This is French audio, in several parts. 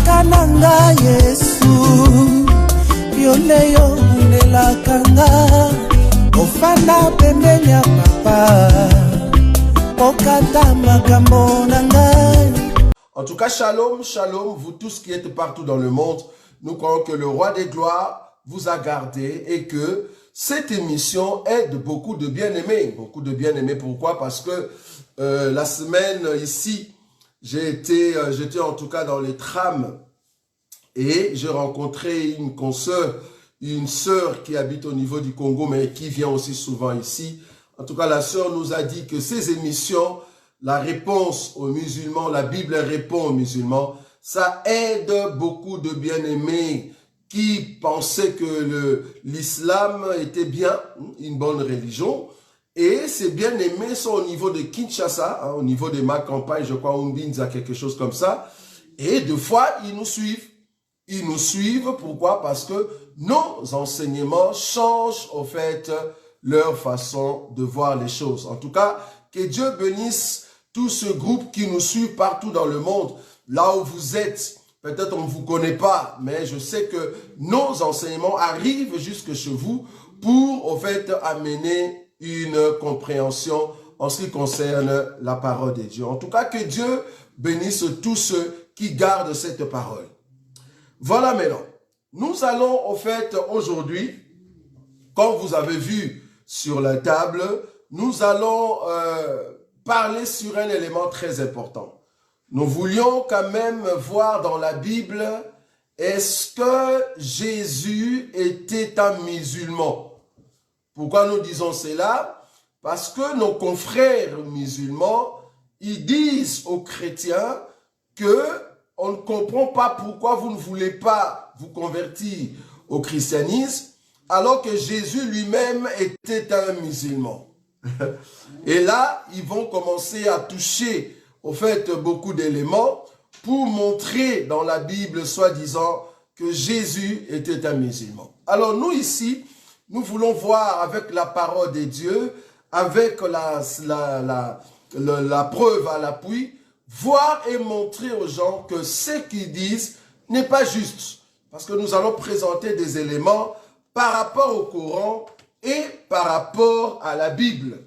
Kananga Yesu Yoleyo Nela Kanga Ofana Pembenya Papa Okata Makambo Nangai. En tout cas, shalom, shalom, vous tous qui êtes partout dans le monde. Nous croyons que le roi des gloires vous a gardé et que cette émission aide beaucoup de bien-aimés. Beaucoup de bien-aimés, pourquoi? Parce que la semaine ici, j'étais en tout cas dans les trams et j'ai rencontré une consoeur, une sœur qui habite au niveau du Congo, mais qui vient aussi souvent ici. En tout cas, la sœur nous a dit que ces émissions, la réponse aux musulmans, la Bible répond aux musulmans, ça aide beaucoup de bien-aimés qui pensaient que l'islam était bien, une bonne religion. Et ces bien-aimés sont au niveau de Kinshasa, au niveau de ma campagne, je crois, Umbinza, quelque chose comme ça. Et deux fois, ils nous suivent. Ils nous suivent, pourquoi? Parce que nos enseignements changent, au fait, leur façon de voir les choses. En tout cas, que Dieu bénisse tout ce groupe qui nous suit partout dans le monde. Là où vous êtes, peut-être on ne vous connaît pas, mais je sais que nos enseignements arrivent jusque chez vous pour, au fait, amener une compréhension en ce qui concerne la parole de Dieu. En tout cas, que Dieu bénisse tous ceux qui gardent cette parole. Voilà maintenant. Nous allons, au fait, aujourd'hui, comme vous avez vu sur la table, nous allons parler sur un élément très important. Nous voulions quand même voir dans la Bible, est-ce que Jésus était un musulman? Pourquoi nous disons cela? Parce que nos confrères musulmans, ils disent aux chrétiens que on ne comprend pas pourquoi vous ne voulez pas vous convertir au christianisme, alors que Jésus lui-même était un musulman. Et là, ils vont commencer à toucher, au fait, beaucoup d'éléments pour montrer dans la Bible, soi-disant, que Jésus était un musulman. Alors nous ici, nous voulons voir avec la parole de Dieu, avec la preuve à l'appui, voir et montrer aux gens que ce qu'ils disent n'est pas juste. Parce que nous allons présenter des éléments par rapport au Coran et par rapport à la Bible.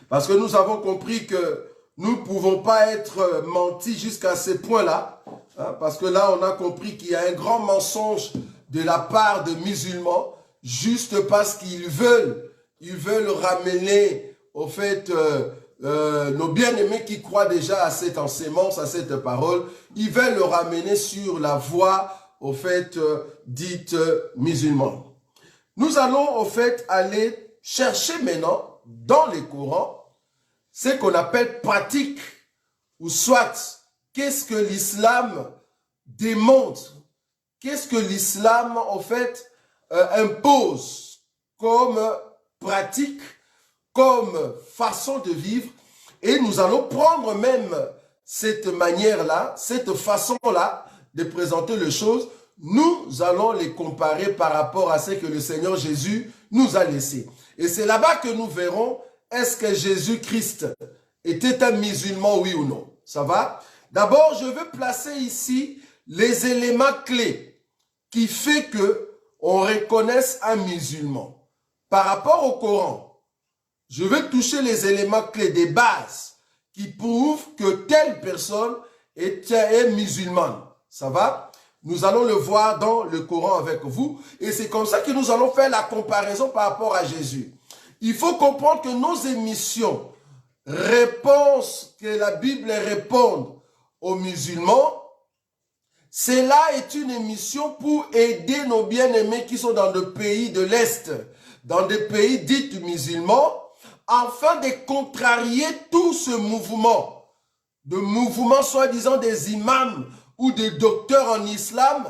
Parce que nous avons compris que nous ne pouvons pas être mentis jusqu'à ce point-là. Hein, parce que là, on a compris qu'il y a un grand mensonge de la part de musulmans, juste parce qu'ils veulent ramener, au fait, nos bien-aimés qui croient déjà à cette enseignement, à cette parole, ils veulent le ramener sur la voie, au fait, dite musulmane. Nous allons, au fait, aller chercher maintenant, dans les Corans, ce qu'on appelle pratique, ou soit, qu'est-ce que l'islam démontre, qu'est-ce que l'islam, en fait, impose comme pratique, comme façon de vivre, et nous allons prendre même cette manière-là, cette façon-là de présenter les choses, nous allons les comparer par rapport à ce que le Seigneur Jésus nous a laissé. Et c'est là-bas que nous verrons, est-ce que Jésus-Christ était un musulman, oui ou non? Ça va? D'abord, je veux placer ici les éléments clés qui font qu'on reconnaisse un musulman. Par rapport au Coran, je veux toucher les éléments clés des bases qui prouvent que telle personne est musulmane. Ça va? Nous allons le voir dans le Coran avec vous. Et c'est comme ça que nous allons faire la comparaison par rapport à Jésus. Il faut comprendre que nos émissions, réponses que la Bible répond aux musulmans, cela est une émission pour aider nos bien-aimés qui sont dans des pays de l'Est, dans des pays dits musulmans, afin de contrarier tout ce mouvement, de mouvement soi-disant des imams ou des docteurs en islam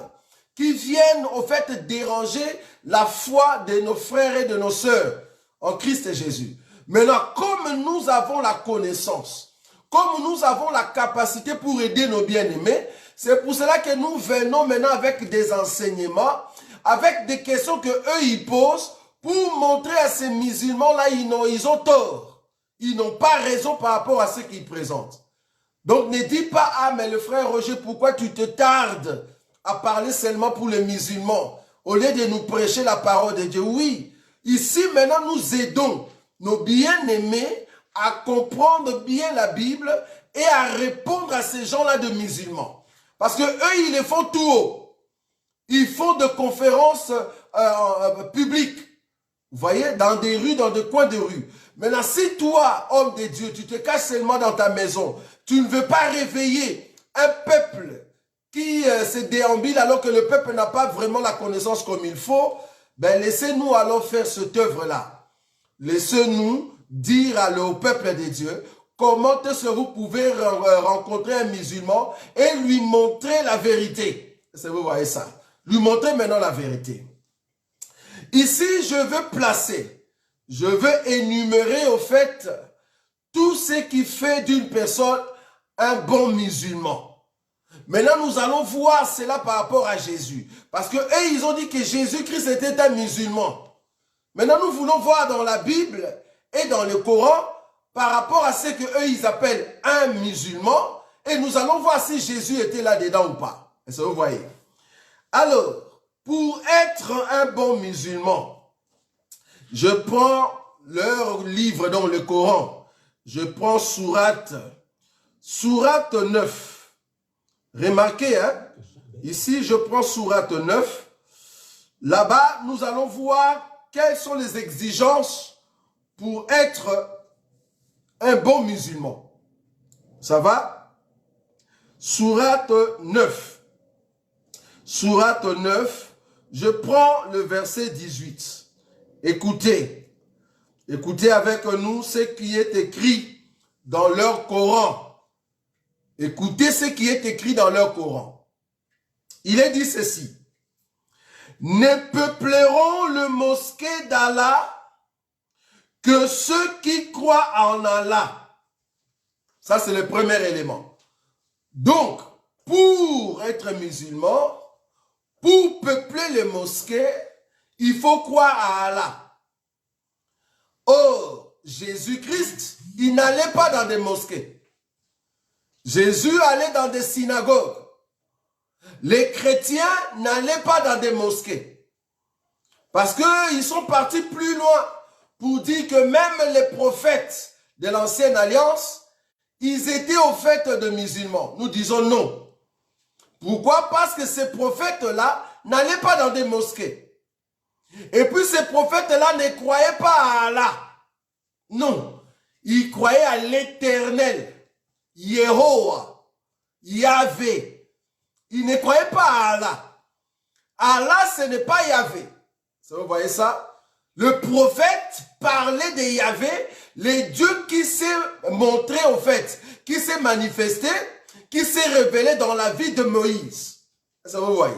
qui viennent au fait déranger la foi de nos frères et de nos sœurs en Christ Jésus. Maintenant, comme nous avons la connaissance, comme nous avons la capacité pour aider nos bien-aimés, c'est pour cela que nous venons maintenant avec des enseignements, avec des questions que eux ils posent pour montrer à ces musulmans-là, ils ont tort. Ils n'ont pas raison par rapport à ce qu'ils présentent. Donc ne dis pas, ah mais le frère Roger, pourquoi tu te tardes à parler seulement pour les musulmans, au lieu de nous prêcher la parole de Dieu? Oui, ici maintenant nous aidons nos bien-aimés à comprendre bien la Bible et à répondre à ces gens-là de musulmans. Parce que eux, ils les font tout haut. Ils font de conférences publiques. Vous voyez, dans des rues, dans des coins de rue. Maintenant, si toi, homme de Dieu, tu te caches seulement dans ta maison, tu ne veux pas réveiller un peuple qui se déambule alors que le peuple n'a pas vraiment la connaissance comme il faut, ben laissez-nous alors faire cette œuvre-là. Laissez-nous dire au peuple de Dieu comment est-ce que vous pouvez rencontrer un musulman et lui montrer la vérité. Est-ce que vous voyez ça? Lui montrer maintenant la vérité. Ici, je veux énumérer au fait tout ce qui fait d'une personne un bon musulman. Maintenant, nous allons voir cela par rapport à Jésus. Parce que eux, ils ont dit que Jésus-Christ était un musulman. Maintenant, nous voulons voir dans la Bible et dans le Coran par rapport à ce qu'eux, ils appellent un musulman. Et nous allons voir si Jésus était là-dedans ou pas. Est-ce que vous voyez? Alors, pour être un bon musulman, je prends leur livre dans le Coran. Je prends sourate 9. Remarquez, hein, ici je prends sourate 9. Là-bas, nous allons voir quelles sont les exigences pour être un bon musulman. Ça va? Sourate 9. Sourate 9, je prends le verset 18. Écoutez. Écoutez avec nous ce qui est écrit dans leur Coran. Écoutez ce qui est écrit dans leur Coran. Il est dit ceci. Ne peupleront le mosquée d'Allah que ceux qui croient en Allah. Ça, c'est le premier élément. Donc, pour être musulman, pour peupler les mosquées, il faut croire à Allah. Or, Jésus-Christ, il n'allait pas dans des mosquées. Jésus allait dans des synagogues. Les chrétiens n'allaient pas dans des mosquées. Parce qu'ils sont partis plus loin pour dire que même les prophètes de l'ancienne alliance, ils étaient au fait de musulmans. Nous disons non. Pourquoi? Parce que ces prophètes-là n'allaient pas dans des mosquées. Et puis ces prophètes-là ne croyaient pas à Allah. Non. Ils croyaient à l'Éternel. Yehowa, Yahvé. Ils ne croyaient pas à Allah. Allah, ce n'est pas Yahvé. Vous voyez ça? Le prophète parlait de Yahvé, le Dieu qui s'est montré au fait, qui s'est manifesté, qui s'est révélé dans la vie de Moïse. Ça vous voyez?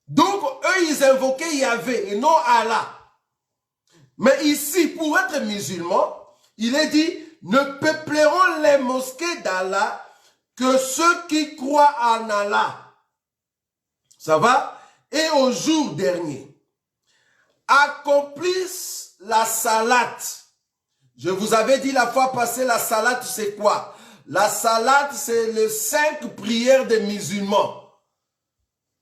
Donc, eux, ils invoquaient Yahvé et non Allah. Mais ici, pour être musulman, il est dit, ne peupleront les mosquées d'Allah que ceux qui croient en Allah. Ça va? Et au jour dernier, accomplissent la salate. Je vous avais dit la fois passée, la salate c'est quoi? La salate c'est les 5 prières des musulmans.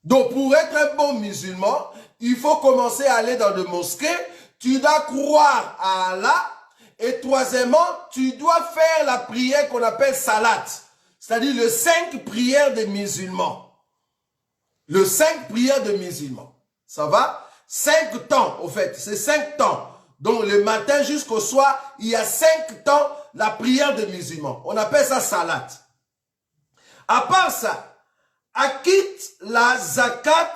Donc pour être un bon musulman, il faut commencer à aller dans des mosquées. Tu dois croire à Allah. Et troisièmement, tu dois faire la prière qu'on appelle salat. C'est-à-dire les 5 prières des musulmans. Les 5 prières des musulmans. Ça va? 5 temps, au fait. C'est 5 temps. Donc le matin jusqu'au soir, il y a 5 temps la prière des musulmans. On appelle ça salat. À part ça, acquitte la zakat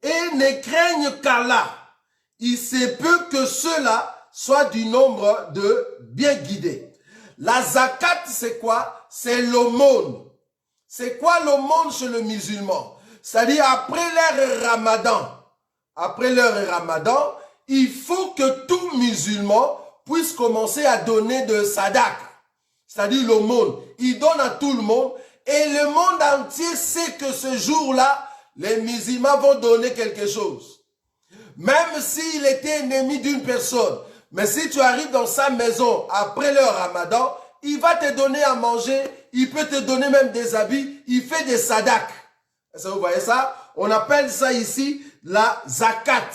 et ne craignent qu'Allah. Il se peut que ceux-là soit du nombre de bien guidés. La zakat, c'est quoi? C'est l'aumône. C'est quoi l'aumône chez le musulman? C'est-à-dire, après leur ramadan, il faut que tout musulman puisse commencer à donner de sadak. C'est-à-dire l'aumône. Il donne à tout le monde et le monde entier sait que ce jour-là, les musulmans vont donner quelque chose. Même s'il était ennemi d'une personne, mais si tu arrives dans sa maison après le ramadan, il va te donner à manger il peut te donner même des habits, il fait des sadak. Est-ce que vous voyez ça? On appelle ça ici la zakat.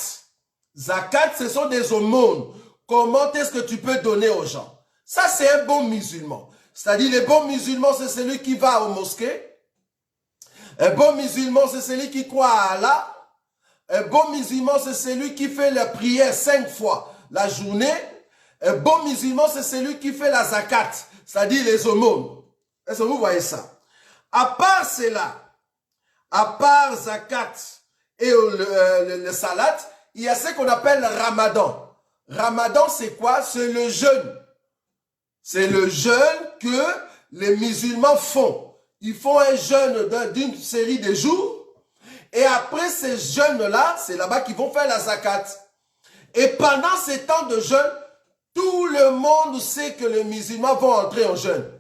Zakat, ce sont des aumônes. Comment est-ce que tu peux donner aux gens? Ça, c'est un bon musulman. C'est-à-dire, le bon musulman, c'est celui qui va aux mosquées. Un bon musulman, c'est celui qui croit à Allah. Un bon musulman, c'est celui qui fait la prière 5 fois la journée. Un bon musulman, c'est celui qui fait la zakat, c'est-à-dire les aumônes. Est-ce que vous voyez ça? À part cela, à part zakat et le salat, il y a ce qu'on appelle le ramadan. Ramadan, c'est quoi? C'est le jeûne. C'est le jeûne que les musulmans font. Ils font un jeûne d'une série de jours. Et après ces jeûnes-là, c'est là-bas qu'ils vont faire la zakat. Et pendant ces temps de jeûne, tout le monde sait que les musulmans vont entrer en jeûne.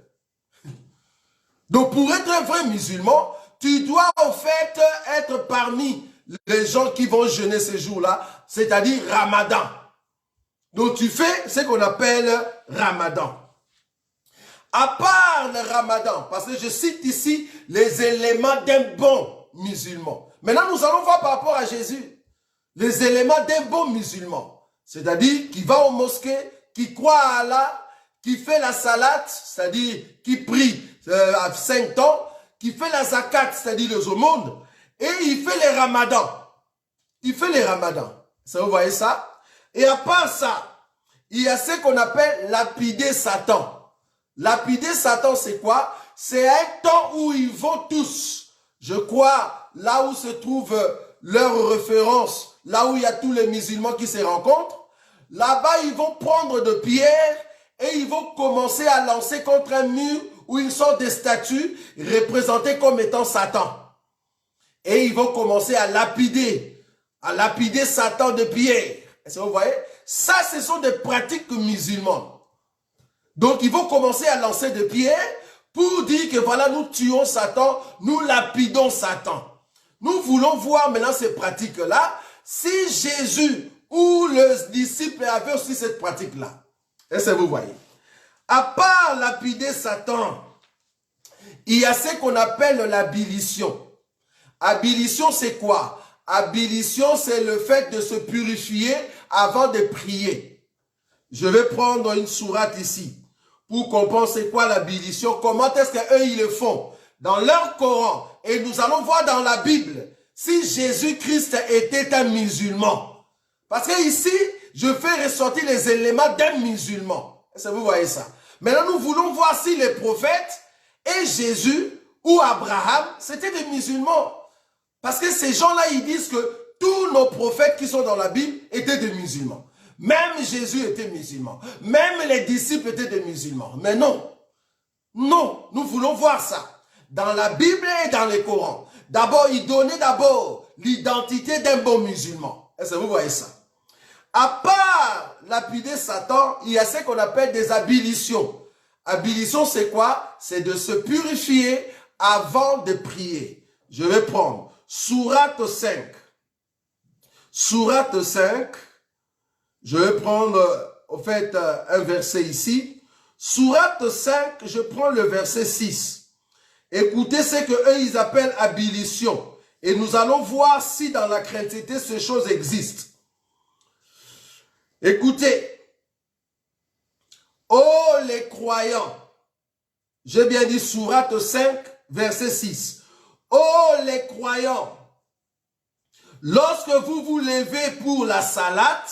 Donc pour être un vrai musulman, tu dois en fait être parmi les gens qui vont jeûner ces jours-là, c'est-à-dire Ramadan. Donc tu fais ce qu'on appelle Ramadan. À part le Ramadan, parce que je cite ici les éléments d'un bon musulman. Maintenant, nous allons voir par rapport à Jésus. Les éléments d'un bon musulman. C'est-à-dire qui va aux mosquées, qui croit à Allah, qui fait la salat, c'est-à-dire qui prie à 5 temps, qui fait la zakat, c'est-à-dire les aumônes, et il fait les ramadans. Il fait les ramadans. Ça, vous voyez ça? Et à part ça, il y a ce qu'on appelle lapider Satan. Lapider Satan, c'est quoi? C'est un temps où ils vont tous, je crois, là où se trouve leur référence, là où il y a tous les musulmans qui se rencontrent, là-bas, ils vont prendre de pierres et ils vont commencer à lancer contre un mur où ils sont des statues représentées comme étant Satan. Et ils vont commencer à lapider Satan de pierres. Est-ce que vous voyez? Ça, ce sont des pratiques musulmanes. Donc, ils vont commencer à lancer des pierres pour dire que voilà, nous tuons Satan, nous lapidons Satan. Nous voulons voir maintenant ces pratiques-là, si Jésus ou le disciple avait aussi cette pratique-là. Est-ce que vous voyez? À part lapider Satan, il y a ce qu'on appelle l'ablution. Ablution, c'est quoi? Ablution, c'est le fait de se purifier avant de prier. Je vais prendre une sourate ici pour comprendre c'est quoi l'ablution, comment est-ce qu'eux ils le font dans leur Coran. Et nous allons voir dans la Bible si Jésus-Christ était un musulman. Parce que ici, je fais ressortir les éléments d'un musulman. Est-ce que vous voyez ça? Maintenant, nous voulons voir si les prophètes et Jésus ou Abraham, c'était des musulmans. Parce que ces gens-là, ils disent que tous nos prophètes qui sont dans la Bible étaient des musulmans. Même Jésus était musulman. Même les disciples étaient des musulmans. Mais non. Non, nous voulons voir ça. Dans la Bible et dans le Coran. D'abord, il donnait d'abord l'identité d'un bon musulman. Est-ce que vous voyez ça? À part lapider Satan, il y a ce qu'on appelle des ablutions. Ablution, c'est quoi? C'est de se purifier avant de prier. Je vais prendre Sourate 5. Sourate 5. Je vais prendre, au fait, un verset ici. Sourate 5, je prends le verset 6. Écoutez ce qu'eux, ils appellent ablution. Et nous allons voir si dans la chrétienté, ces choses existent. Écoutez. Oh les croyants. J'ai bien dit Sourate 5, verset 6. Oh les croyants. Lorsque vous vous levez pour la salat,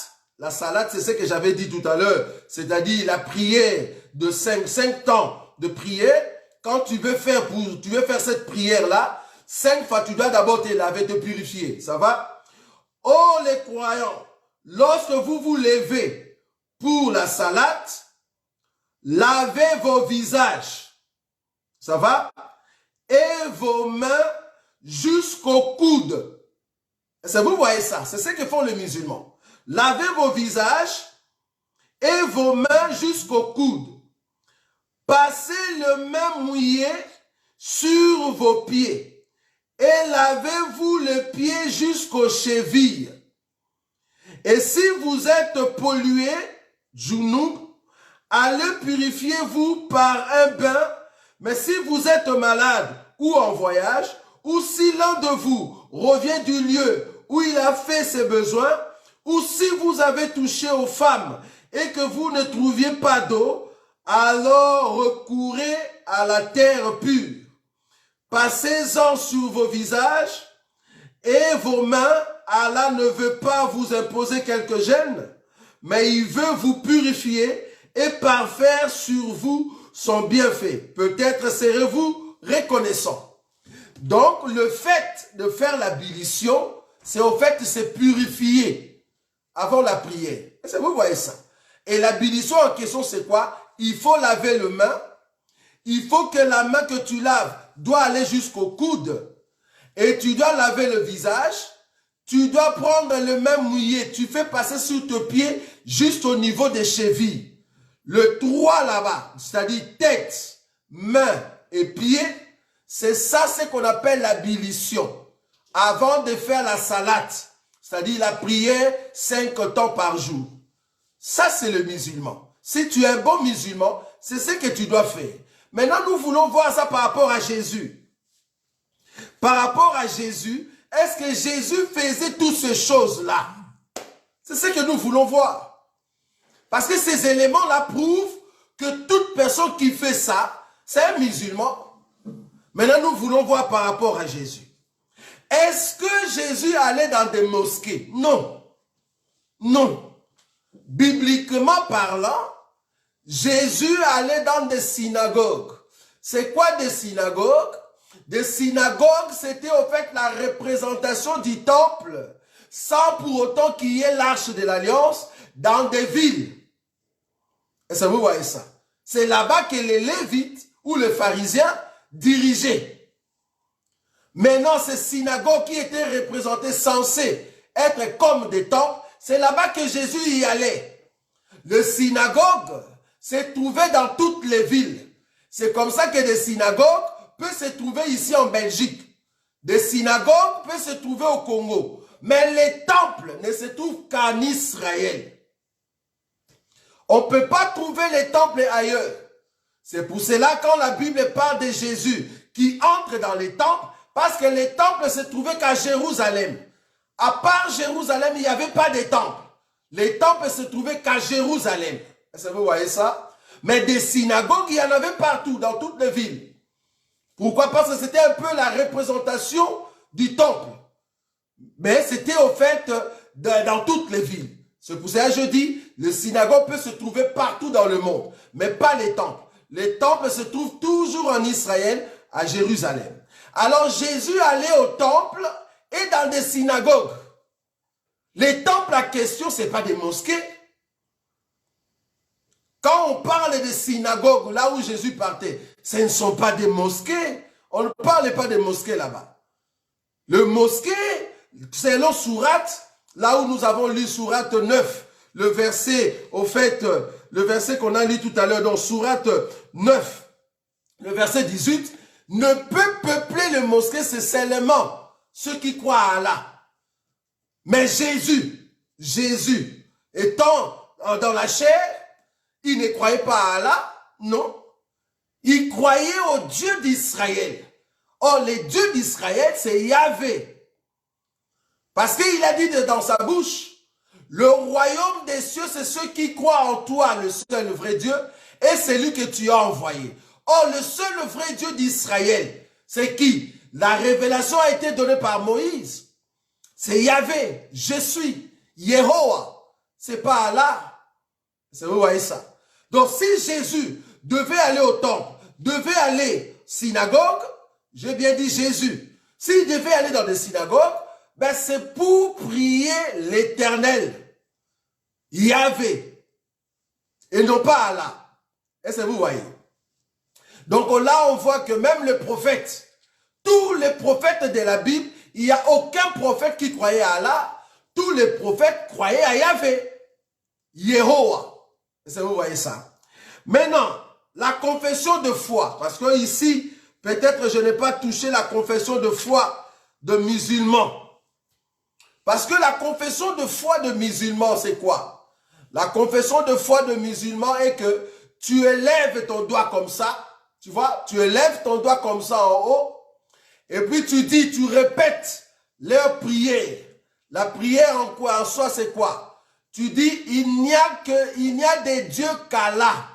c'est ce que j'avais dit tout à l'heure, c'est-à-dire la prière de 5 temps de prière. Quand tu veux faire cette prière-là, 5 fois, tu dois d'abord te laver, te purifier. Ça va? Oh les croyants, lorsque vous vous levez pour la salat, lavez vos visages. Ça va? Et vos mains jusqu'au coude. Est-ce que vous voyez ça? C'est ce que font les musulmans. Lavez vos visages et vos mains jusqu'au coude. Passez le main mouillé sur vos pieds et lavez-vous les pieds jusqu'aux chevilles. Et si vous êtes pollué, Junub, allez purifiez-vous par un bain, Mais si vous êtes malade ou en voyage, ou si l'un de vous revient du lieu où il a fait ses besoins, ou si vous avez touché aux femmes et que vous ne trouviez pas d'eau, alors recourez à la terre pure. Passez-en sur vos visages et vos mains. Allah ne veut pas vous imposer quelque gêne, mais il veut vous purifier et parfaire sur vous son bienfait. Peut-être serez-vous reconnaissant. Donc, le fait de faire l'ablution, c'est au fait de se purifier avant la prière. Est-ce que vous voyez ça? Et l'ablution en question, c'est quoi? Il faut laver les mains. Il faut que la main que tu laves doit aller jusqu'au coude. Et tu dois laver le visage. Tu dois prendre le main mouillé. Tu fais passer sur tes pieds juste au niveau des chevilles. Le 3 là-bas, c'est-à-dire tête, main et pied, c'est ça ce qu'on appelle l'ablution. Avant de faire la salade, c'est-à-dire la prière 5 temps par jour. Ça, c'est le musulman. Si tu es un bon musulman, c'est ce que tu dois faire. Maintenant, nous voulons voir ça par rapport à Jésus. Par rapport à Jésus, est-ce que Jésus faisait toutes ces choses-là? C'est ce que nous voulons voir. Parce que ces éléments-là prouvent que toute personne qui fait ça, c'est un musulman. Maintenant, nous voulons voir par rapport à Jésus. Est-ce que Jésus allait dans des mosquées? Non. Non. Bibliquement parlant, Jésus allait dans des synagogues. C'est quoi des synagogues? Des synagogues, c'était au fait la représentation du temple, sans pour autant qu'il y ait l'arche de l'alliance dans des villes. Est-ce que vous voyez ça? C'est là-bas que les Lévites ou les pharisiens dirigeaient. Maintenant, ces synagogues qui étaient représentées, censées être comme des temples, c'est là-bas que Jésus y allait. Le synagogue se trouvait dans toutes les villes. C'est comme ça que des synagogues peuvent se trouver ici en Belgique. Des synagogues peuvent se trouver au Congo. Mais les temples ne se trouvent qu'en Israël. On ne peut pas trouver les temples ailleurs. C'est pour cela quand la Bible parle de Jésus qui entre dans les temples, parce que les temples se trouvaient qu'à Jérusalem. À part Jérusalem, il n'y avait pas de temples. Les temples se trouvaient qu'à Jérusalem. Est-ce que vous voyez ça? Mais des synagogues, il y en avait partout, dans toutes les villes. Pourquoi? Parce que c'était un peu la représentation du temple. Mais c'était au fait dans toutes les villes. C'est pour ça que je dis, le synagogue peut se trouver partout dans le monde, mais pas les temples. Les temples se trouvent toujours en Israël, à Jérusalem. Alors Jésus allait au temple et dans des synagogues. Les temples à question, ce n'est pas des mosquées. Quand on parle des synagogues, là où Jésus partait, ce ne sont pas des mosquées. On ne parle pas des mosquées là-bas. Le mosquée, c'est le sourate, là où nous avons lu sourate 9, le verset, au fait, le verset qu'on a lu tout à l'heure dans sourate 9, le verset 18, ne peut peupler le mosquée, c'est seulement ceux qui croient à Allah. Mais Jésus, étant dans la chair, il ne croyait pas à Allah, non. Il croyait au Dieu d'Israël. Or, le Dieu d'Israël, c'est Yahvé. Parce qu'il a dit dans sa bouche, le royaume des cieux, c'est ceux qui croient en toi, le seul vrai Dieu, et c'est lui que tu as envoyé. Or, le seul vrai Dieu d'Israël, c'est qui? La révélation a été donnée par Moïse. C'est Yahvé, je suis, Yehowa. C'est pas Allah. Vous voyez ça? Donc, si Jésus devait aller au temple, devait aller synagogue, j'ai bien dit Jésus. S'il devait aller dans des synagogues, ben c'est pour prier l'Éternel, Yahvé, et non pas Allah. Est-ce que vous voyez? Donc là, on voit que même les prophètes, tous les prophètes de la Bible, il n'y a aucun prophète qui croyait à Allah. Tous les prophètes croyaient à Yahvé, Yehowa. Est-ce que vous voyez ça? Maintenant, la confession de foi, parce que ici, peut-être je n'ai pas touché la confession de foi de musulmans. Parce que la confession de foi de musulmans, c'est quoi? La confession de foi de musulmans est que tu élèves ton doigt comme ça Tu vois, tu élèves ton doigt comme ça en haut, et puis tu dis, tu répètes leur prière. La prière en quoi, en soi, c'est quoi? Tu dis, il n'y a des dieux qu'Allah.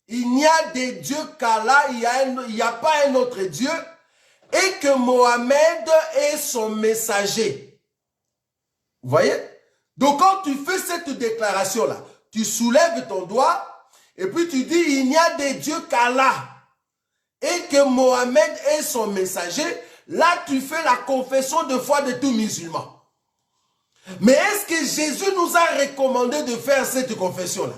Il n'y a des dieux qu'Allah, il n'y a pas un autre Dieu, et que Mohamed est son messager. Vous voyez? Donc quand tu fais cette déclaration-là, tu soulèves ton doigt, et puis tu dis, il n'y a des dieux qu'Allah, et que Mohamed est son messager. Là, tu fais la confession de foi de tout musulman. Mais est-ce que Jésus nous a recommandé de faire cette confession-là?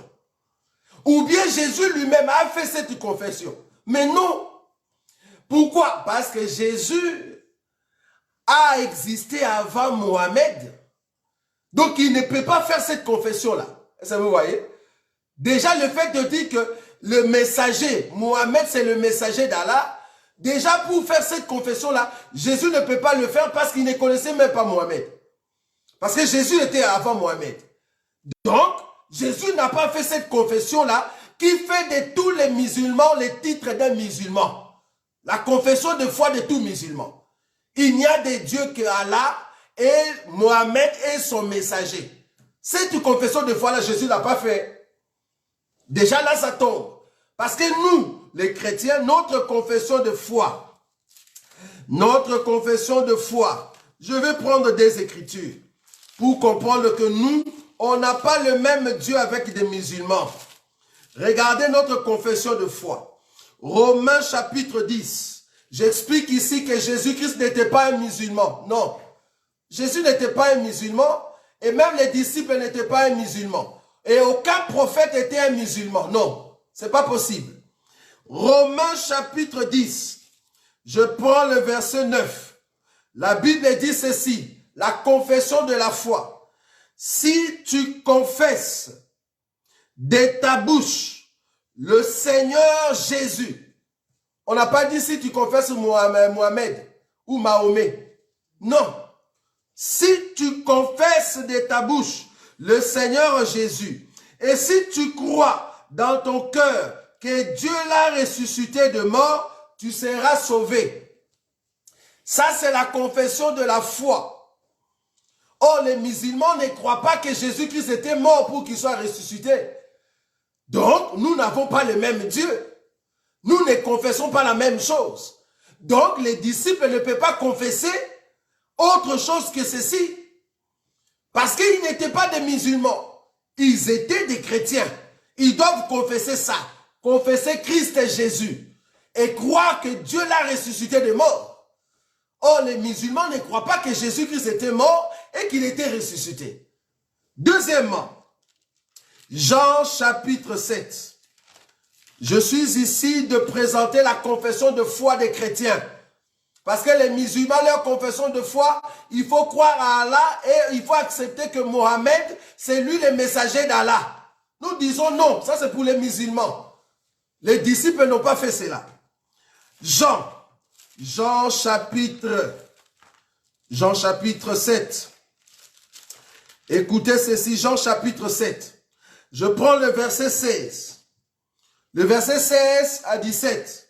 Ou bien Jésus lui-même a fait cette confession? Mais non. Pourquoi? Parce que Jésus a existé avant Mohamed. Donc, il ne peut pas faire cette confession-là. Est-ce que vous voyez? Déjà, le fait de dire que le messager, Mohamed, c'est le messager d'Allah. Déjà, pour faire cette confession-là, Jésus ne peut pas le faire parce qu'il ne connaissait même pas Mohamed. Parce que Jésus était avant Mohamed. Donc, Jésus n'a pas fait cette confession-là qui fait de tous les musulmans les titres d'un musulman. La confession de foi de tout musulman. Il n'y a des dieux que Allah et Mohamed est son messager. Cette confession de foi-là, Jésus n'a pas fait. Déjà là, ça tombe. Parce que nous, les chrétiens, notre confession de foi, je vais prendre des écritures pour comprendre que nous, on n'a pas le même Dieu avec des musulmans. Regardez notre confession de foi. Romains chapitre 10. J'explique ici que Jésus-Christ n'était pas un musulman. Non. Jésus n'était pas un musulman et même les disciples n'étaient pas un musulman. Et aucun prophète était un musulman. Non. C'est pas possible. Romains chapitre 10. Je prends le verset 9. La Bible dit ceci. La confession de la foi. Si tu confesses de ta bouche le Seigneur Jésus. On n'a pas dit si tu confesses Mohamed ou Mahomet. Non. Si tu confesses de ta bouche le Seigneur Jésus et si tu crois dans ton cœur que Dieu l'a ressuscité de mort, tu seras sauvé. Ça, c'est la confession de la foi. Or, les musulmans ne croient pas que Jésus-Christ était mort pour qu'il soit ressuscité. Donc, nous n'avons pas le même Dieu. Nous ne confessons pas la même chose. Donc, les disciples ne peuvent pas confesser autre chose que ceci. Parce qu'ils n'étaient pas des musulmans. Ils étaient des chrétiens. Ils doivent confesser ça. Confesser Christ et Jésus. Et croire que Dieu l'a ressuscité de mort. Or, les musulmans ne croient pas que Jésus-Christ était mort et qu'il était ressuscité. Deuxièmement, Jean chapitre 7. Je suis ici de présenter la confession de foi des chrétiens. Parce que les musulmans, leur confession de foi, il faut croire à Allah et il faut accepter que Mohamed, c'est lui le messager d'Allah. Nous disons non, ça c'est pour les musulmans. Les disciples n'ont pas fait cela. Jean chapitre 7. Écoutez ceci, Jean chapitre 7. Je prends le verset 16. Le verset 16 à 17.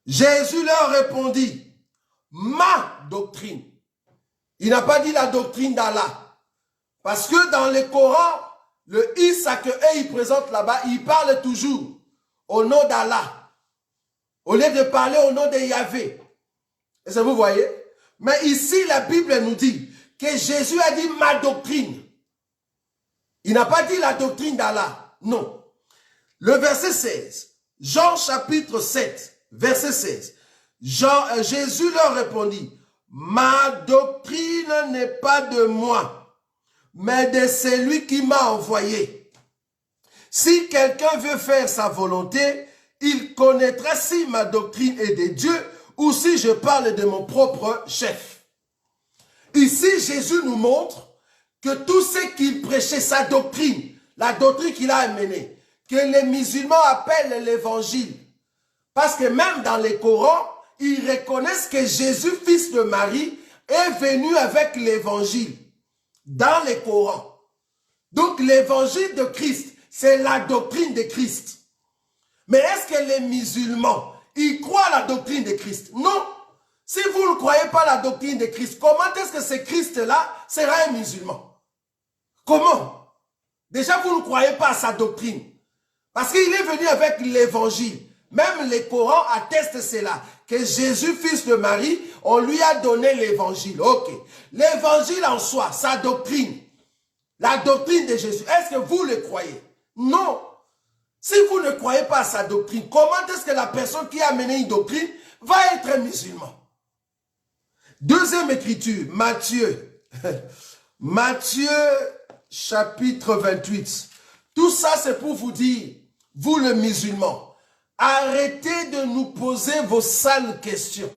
Jésus leur répondit, ma doctrine. Il n'a pas dit la doctrine d'Allah. Parce que dans le Coran, le Issa que eux ils présentent là-bas, ils parlent toujours au nom d'Allah. Au lieu de parler au nom de Yahvé. Est-ce que vous voyez? Mais ici, la Bible nous dit que Jésus a dit ma doctrine. Il n'a pas dit la doctrine d'Allah. Non. Le verset 16. Jean chapitre 7, verset 16. Jésus leur répondit, ma doctrine n'est pas de moi, mais de celui qui m'a envoyé. Si quelqu'un veut faire sa volonté, il connaîtra si ma doctrine est de Dieu ou si je parle de mon propre chef. Ici, Jésus nous montre que tout ce qu'il prêchait, sa doctrine, la doctrine qu'il a amenée, que les musulmans appellent l'évangile. Parce que même dans les Corans, ils reconnaissent que Jésus, fils de Marie, est venu avec l'évangile dans les Corans. Donc l'évangile de Christ, c'est la doctrine de Christ. Mais est-ce que les musulmans, ils croient à la doctrine de Christ? Non. Si vous ne croyez pas à la doctrine de Christ, comment est-ce que ce Christ-là sera un musulman? Comment? Déjà, vous ne croyez pas à sa doctrine. Parce qu'il est venu avec l'évangile. Même les Corans attestent cela. Que Jésus, fils de Marie, on lui a donné l'évangile. Ok. L'évangile en soi, sa doctrine. La doctrine de Jésus. Est-ce que vous le croyez? Non. Si vous ne croyez pas à sa doctrine, comment est-ce que la personne qui a amené une doctrine va être un musulman? Deuxième écriture, Matthieu. Matthieu chapitre 28. Tout ça, c'est pour vous dire, vous le musulman, arrêtez de nous poser vos sales questions.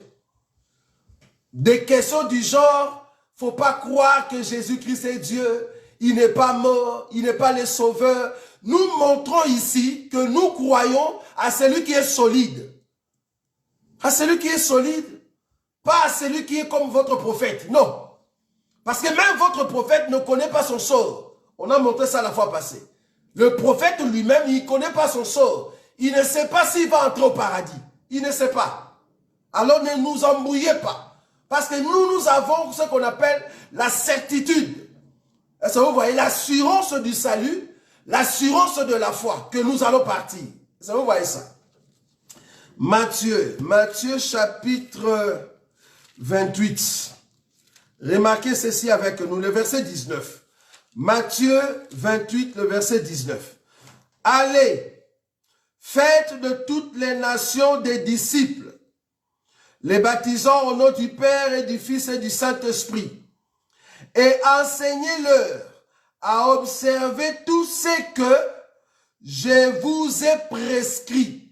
Des questions du genre, faut pas croire que Jésus-Christ est Dieu, il n'est pas mort, il n'est pas le sauveur. Nous montrons ici que nous croyons à celui qui est solide. À celui qui est solide, pas à celui qui est comme votre prophète, non. Parce que même votre prophète ne connaît pas son sort. On a montré ça la fois passée. Le prophète lui-même, il ne connaît pas son sort. Il ne sait pas s'il va entrer au paradis. Il ne sait pas. Alors ne nous embrouillez pas. Parce que nous avons ce qu'on appelle la certitude. Est-ce que vous voyez l'assurance du salut, l'assurance de la foi, que nous allons partir. Est-ce que vous voyez ça? Matthieu chapitre 28. Remarquez ceci avec nous, le verset 19. Matthieu 28, le verset 19. Allez, faites de toutes les nations des disciples, les baptisant au nom du Père et du Fils et du Saint-Esprit, et enseignez-leur à observer tout ce que je vous ai prescrit.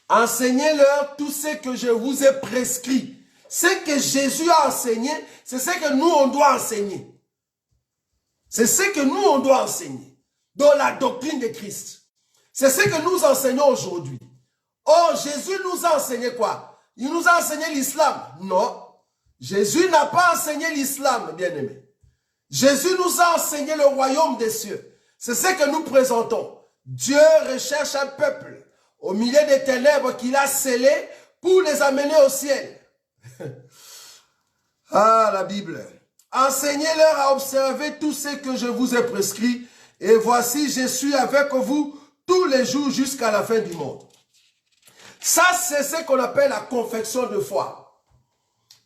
Enseignez-leur tout ce que je vous ai prescrit. Ce que Jésus a enseigné, c'est ce que nous, on doit enseigner. C'est ce que nous, on doit enseigner dans la doctrine de Christ. C'est ce que nous enseignons aujourd'hui. Oh, Jésus nous a enseigné quoi? Il nous a enseigné l'islam? Non. Jésus n'a pas enseigné l'islam, bien-aimé. Jésus nous a enseigné le royaume des cieux. C'est ce que nous présentons. Dieu recherche un peuple au milieu des ténèbres qu'il a scellés pour les amener au ciel. Ah, la Bible. Enseignez-leur à observer tout ce que je vous ai prescrit. Et voici, je suis avec vous tous les jours jusqu'à la fin du monde. Ça, c'est ce qu'on appelle la confession de foi.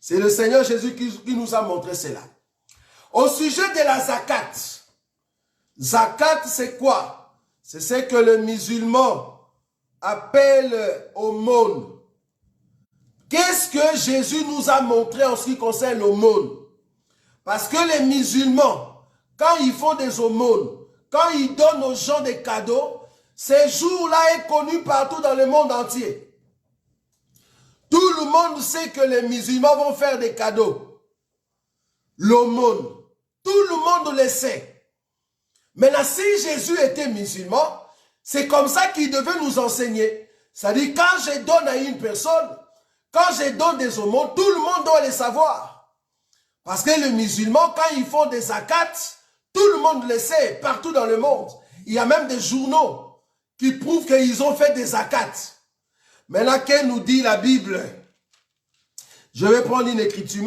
C'est le Seigneur Jésus qui nous a montré cela. Au sujet de la zakat. Zakat, c'est quoi? C'est ce que le musulman appelle aumône. Qu'est-ce que Jésus nous a montré en ce qui concerne l'aumône? Parce que les musulmans, quand ils font des aumônes, quand ils donnent aux gens des cadeaux, ce jour-là est connu partout dans le monde entier. Tout le monde sait que les musulmans vont faire des cadeaux. L'aumône. Tout le monde le sait. Maintenant, si Jésus était musulman, c'est comme ça qu'il devait nous enseigner. C'est-à-dire, quand je donne à une personne, quand je donne des aumônes, tout le monde doit les savoir. Parce que les musulmans, quand ils font des zakats, tout le monde le sait, partout dans le monde. Il y a même des journaux qui prouvent qu'ils ont fait des zakats. Maintenant, qu'elle nous dit la Bible? Je vais prendre une écriture.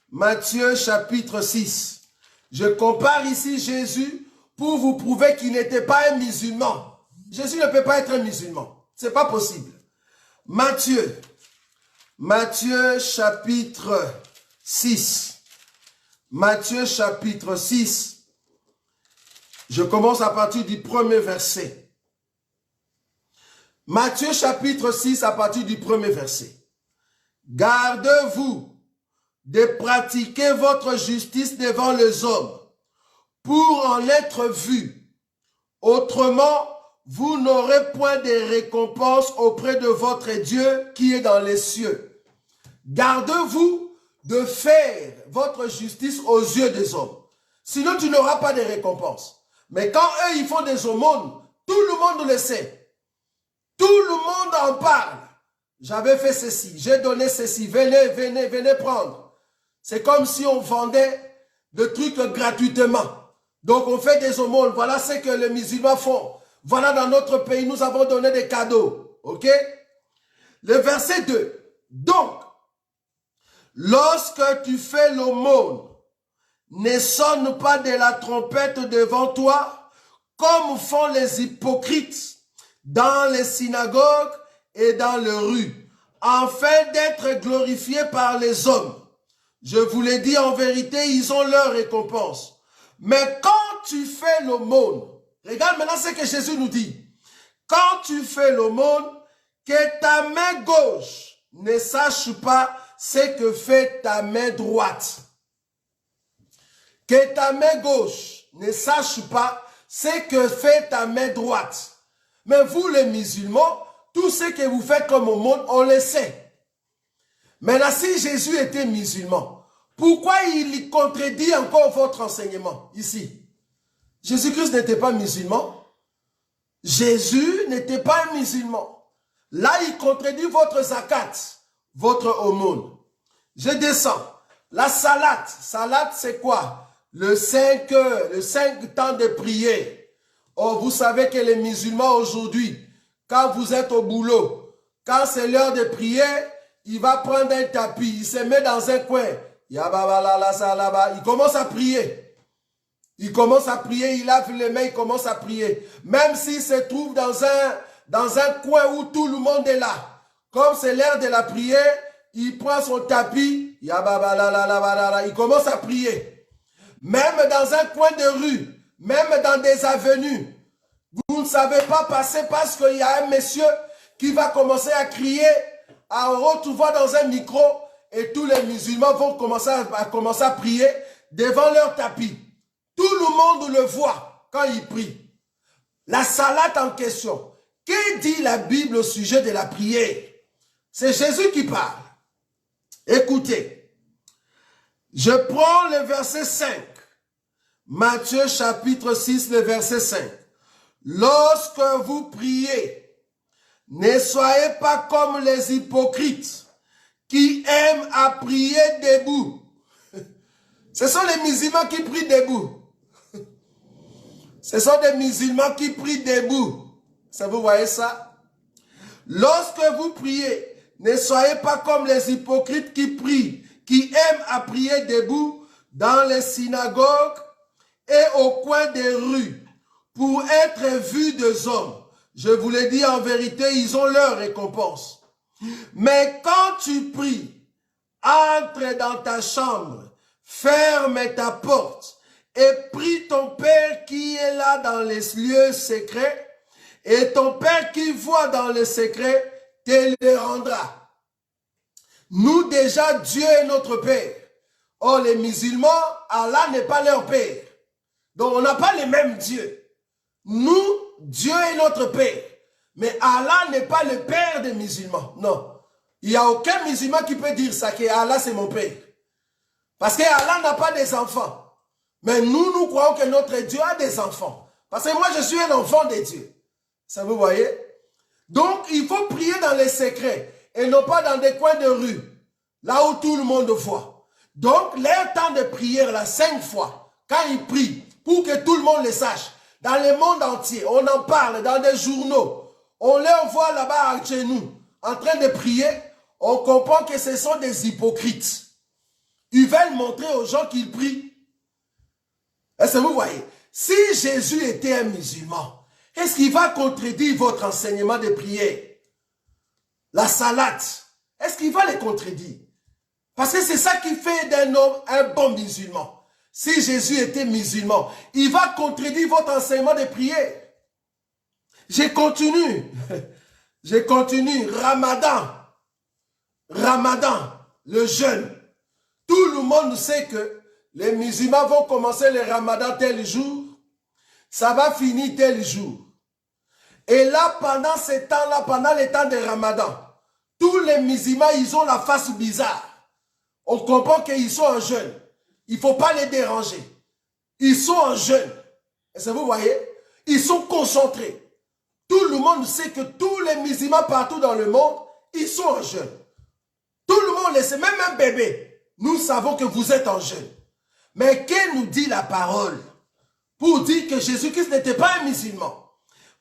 Matthieu chapitre 6. Je compare ici Jésus pour vous prouver qu'il n'était pas un musulman. Jésus ne peut pas être un musulman. Ce n'est pas possible. Matthieu chapitre 6. Matthieu chapitre 6. Je commence à partir du premier verset. Matthieu chapitre 6 à partir du premier verset. Gardez-vous de pratiquer votre justice devant les hommes pour en être vus. Autrement, vous n'aurez point de récompense auprès de votre Dieu qui est dans les cieux. Gardez-vous de faire votre justice aux yeux des hommes. Sinon, tu n'auras pas de récompense. Mais quand eux, ils font des aumônes, tout le monde le sait. Tout le monde en parle. J'avais fait ceci, j'ai donné ceci, venez prendre. C'est comme si on vendait des trucs gratuitement. Donc on fait des aumônes, voilà ce que les musulmans font. Voilà, dans notre pays, nous avons donné des cadeaux. Ok? Le verset 2. Donc, lorsque tu fais l'aumône, ne sonne pas de la trompette devant toi, comme font les hypocrites dans les synagogues et dans les rues, afin d'être glorifiés par les hommes. Je vous l'ai dit en vérité, ils ont leur récompense. Mais quand tu fais l'aumône, regarde maintenant ce que Jésus nous dit. Quand tu fais l'aumône, que ta main gauche ne sache pas ce que fait ta main droite. Que ta main gauche ne sache pas ce que fait ta main droite. Mais vous les musulmans, tout ce que vous faites comme aumône, on le sait. Maintenant, si Jésus était musulman, pourquoi il contredit encore votre enseignement ici? Jésus-Christ n'était pas musulman. Jésus n'était pas un musulman. Là, il contredit votre zakat, votre aumône. Je descends. La salate. Salate, c'est quoi? Le 5 temps de prière. Oh, vous savez que les musulmans aujourd'hui, quand vous êtes au boulot, quand c'est l'heure de prière, il va prendre un tapis, il se met dans un coin. Il commence à prier. Il commence à prier, il lave les mains, il commence à prier. Même s'il se trouve dans un coin où tout le monde est là. Comme c'est l'heure de la prière, il prend son tapis, il commence à prier. Même dans un coin de rue, même dans des avenues, vous ne savez pas passer parce qu'il y a un monsieur qui va commencer à crier à haute voix dans un micro et tous les musulmans vont commencer à prier devant leur tapis. Tout le monde le voit quand il prie. La salate en question. Que dit la Bible au sujet de la prière? C'est Jésus qui parle. Écoutez. Je prends le verset 5. Matthieu chapitre 6, le verset 5. Lorsque vous priez, ne soyez pas comme les hypocrites qui aiment à prier debout. Ce sont les musulmans qui prient debout. Ce sont des musulmans qui prient debout. Ça, vous voyez ça? Lorsque vous priez, ne soyez pas comme les hypocrites qui prient, qui aiment à prier debout dans les synagogues et au coin des rues pour être vus des hommes. Je vous l'ai dit en vérité, ils ont leur récompense. Mais quand tu pries, entre dans ta chambre, ferme ta porte et prie ton Père qui est là dans les lieux secrets, et ton Père qui voit dans les secrets te le rendra. Nous déjà, Dieu est notre Père. Or, les musulmans, Allah n'est pas leur Père. Donc, on n'a pas les mêmes dieux. Nous, Dieu est notre Père. Mais Allah n'est pas le Père des musulmans. Non. Il n'y a aucun musulman qui peut dire ça, que Allah c'est mon Père. Parce que Allah n'a pas des enfants. Mais nous croyons que notre Dieu a des enfants. Parce que moi, je suis un enfant de Dieu. Ça vous voyez? Donc, il faut prier dans les secrets et non pas dans des coins de rue, là où tout le monde voit. Donc, leur temps de prière, là, 5 fois, quand ils prient, pour que tout le monde le sache, dans le monde entier, on en parle dans des journaux, on les voit là-bas chez nous, en train de prier, on comprend que ce sont des hypocrites. Ils veulent montrer aux gens qu'ils prient. Est-ce que vous voyez? Si Jésus était un musulman, est-ce qu'il va contredire votre enseignement de prière? La salate, est-ce qu'il va les contredire? Parce que c'est ça qui fait d'un homme un bon musulman. Si Jésus était musulman, il va contredire votre enseignement de prière. Je continue. Je continue. Ramadan. Ramadan, le jeûne. Tout le monde sait que les musulmans vont commencer le ramadan tel jour. Ça va finir tel jour. Et là, pendant ce temps-là, pendant le temps de ramadan, tous les musulmans, ils ont la face bizarre. On comprend qu'ils sont en jeûne. Il ne faut pas les déranger. Ils sont en jeûne. Est-ce que vous voyez? Ils sont concentrés. Tout le monde sait que tous les musulmans partout dans le monde, ils sont en jeûne. Tout le monde le sait, même un bébé. Nous savons que vous êtes en jeûne. Mais que nous dit la parole pour dire que Jésus-Christ n'était pas un musulman?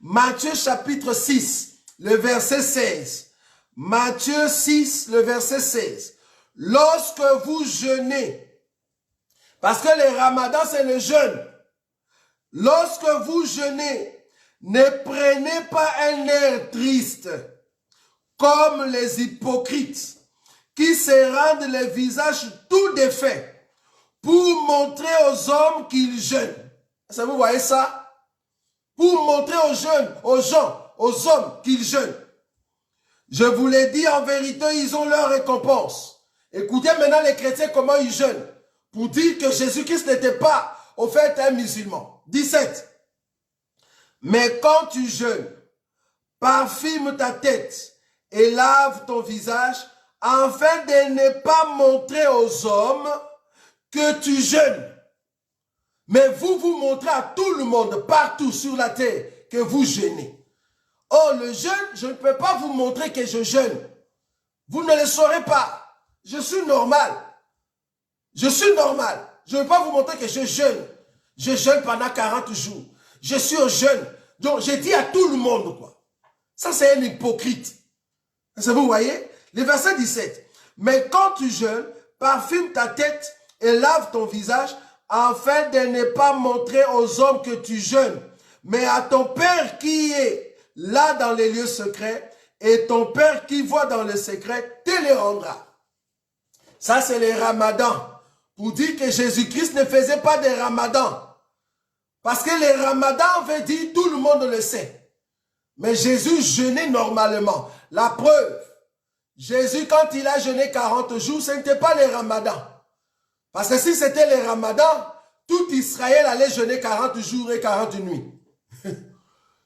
Matthieu chapitre 6, le verset 16. Matthieu 6, le verset 16. Lorsque vous jeûnez, parce que le ramadan c'est le jeûne. Lorsque vous jeûnez, ne prenez pas un air triste, comme les hypocrites, qui se rendent le visage tout défait, pour montrer aux hommes qu'ils jeûnent. Est-ce que vous voyez ça? Pour montrer aux hommes qu'ils jeûnent. Je vous l'ai dit, en vérité, ils ont leur récompense. Écoutez maintenant les chrétiens comment ils jeûnent, pour dire que Jésus-Christ n'était pas, au fait, un musulman. 17. Mais quand tu jeûnes, parfume ta tête et lave ton visage, afin de ne pas montrer aux hommes que tu jeûnes. Mais vous montrez à tout le monde, partout sur la terre, que vous jeûnez. Oh, le jeûne, je ne peux pas vous montrer que je jeûne. Vous ne le saurez pas. Je suis normal. Je suis normal. Je ne vais pas vous montrer que je jeûne. Je jeûne pendant 40 jours. Je suis au jeûne. Donc, j'ai dit à tout le monde, quoi. Ça, c'est un hypocrite. Est-ce que vous voyez? Le verset 17. Mais quand tu jeûnes, parfume ta tête et lave ton visage, afin de ne pas montrer aux hommes que tu jeûnes, mais à ton Père qui est là dans les lieux secrets, et ton Père qui voit dans le secret te les rendra. Ça, c'est le ramadan. Pour dire que Jésus-Christ ne faisait pas de ramadan. Parce que le ramadan veut dire, tout le monde le sait. Mais Jésus jeûnait normalement. La preuve, Jésus, quand il a jeûné 40 jours, ce n'était pas le ramadan. Parce que si c'était le ramadan, tout Israël allait jeûner 40 jours et 40 nuits.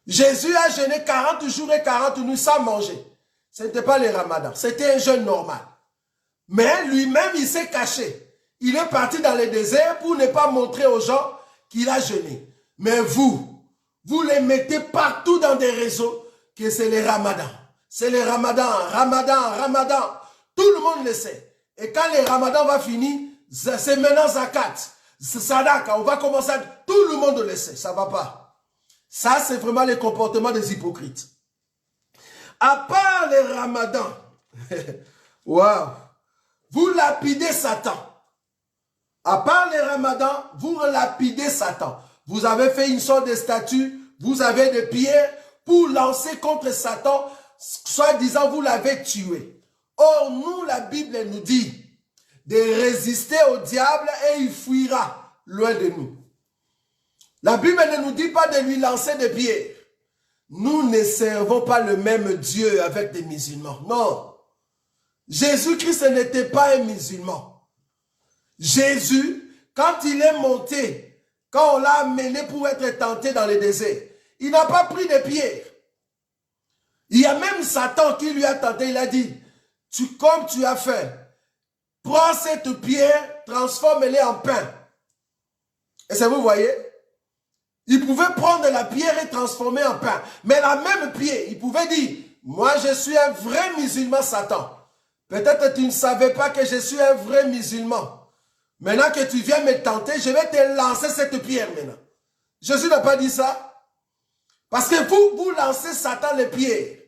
Jésus a jeûné 40 jours et 40 nuits sans manger. Ce n'était pas le ramadan, c'était un jeûne normal. Mais lui-même, il s'est caché. Il est parti dans le désert pour ne pas montrer aux gens qu'il a jeûné. Mais vous les mettez partout dans des réseaux que c'est le ramadan. C'est le ramadan, ramadan. Tout le monde le sait. Et quand le ramadan va finir, c'est maintenant zakat, sadaka, on va commencer à... Tout le monde le sait, ça ne va pas. Ça, c'est vraiment le comportement des hypocrites. À part le ramadan, waouh, vous lapidez Satan. À part le ramadan, vous lapidez Satan. Vous avez fait une sorte de statue, vous avez des pierres pour lancer contre Satan, soi-disant vous l'avez tué. Or, nous, la Bible nous dit de résister au diable et il fuira loin de nous. La Bible ne nous dit pas de lui lancer des pierres. Nous ne servons pas le même Dieu avec des musulmans. Non. Jésus-Christ n'était pas un musulman. Jésus, quand il est monté, quand on l'a amené pour être tenté dans le désert, il n'a pas pris de pierres. Il y a même Satan qui lui a tenté, il a dit, comme tu as fait, prends cette pierre, transforme-les en pain. Est-ce que vous voyez? Il pouvait prendre la pierre et transformer en pain. Mais la même pierre, il pouvait dire, moi je suis un vrai musulman, Satan. Peut-être que tu ne savais pas que je suis un vrai musulman. Maintenant que tu viens me tenter, je vais te lancer cette pierre maintenant. Jésus n'a pas dit ça. Parce que vous lancez Satan les pierres